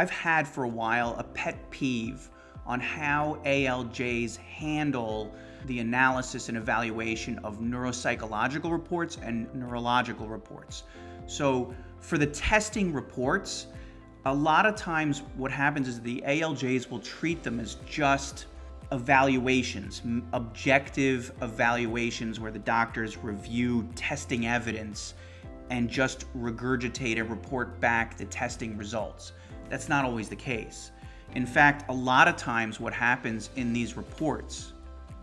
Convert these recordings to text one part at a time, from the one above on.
I've had for a while a pet peeve on how ALJs handle the analysis and evaluation of neuropsychological reports and neurological reports. So for the testing reports, a lot of times what happens is the ALJs will treat them as just evaluations, objective evaluations where the doctors review testing evidence and just regurgitate and report back the testing results. That's not always the case. In fact, a lot of times what happens in these reports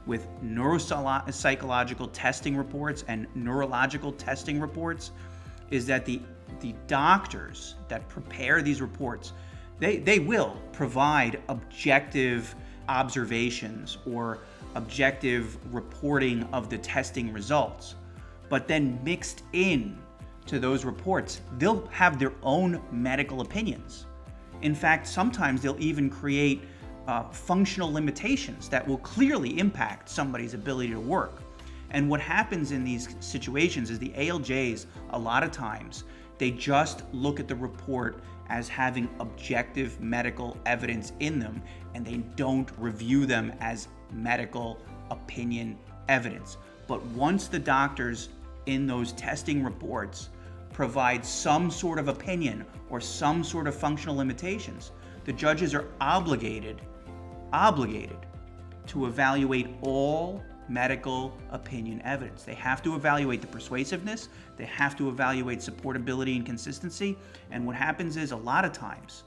with neuropsychological testing reports and neurological testing reports is that the doctors that prepare these reports, they will provide objective observations or objective reporting of the testing results. But then mixed in to those reports, they'll have their own medical opinions. In fact, sometimes they'll even create functional limitations that will clearly impact somebody's ability to work. And what happens in these situations is the ALJs, a lot of times, they just look at the report as having objective medical evidence in them, and they don't review them as medical opinion evidence. But once the doctors in those testing reports provide some sort of opinion or some sort of functional limitations, the judges are obligated to evaluate all medical opinion evidence. They have to evaluate the persuasiveness, they have to evaluate supportability and consistency, and what happens is a lot of times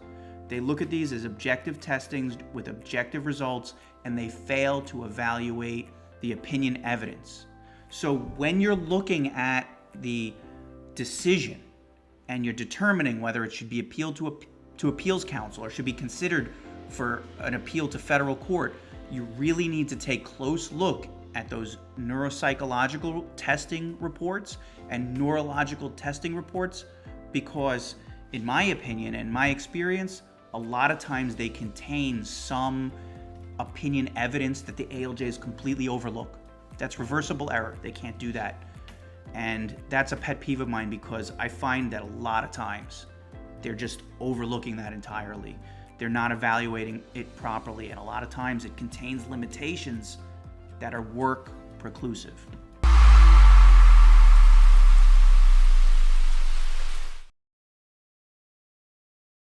they look at these as objective testings with objective results and they fail to evaluate the opinion evidence. So when you're looking at the decision and you're determining whether it should be appealed to appeals counsel or should be considered for an appeal to federal court, you really need to take close look at those neuropsychological testing reports and neurological testing reports, because in my opinion and my experience, a lot of times they contain some opinion evidence that the ALJs completely overlook. That's reversible error. They can't do that. And that's a pet peeve of mine because I find that a lot of times they're just overlooking that entirely. They're not evaluating it properly, and a lot of times it contains limitations that are work preclusive.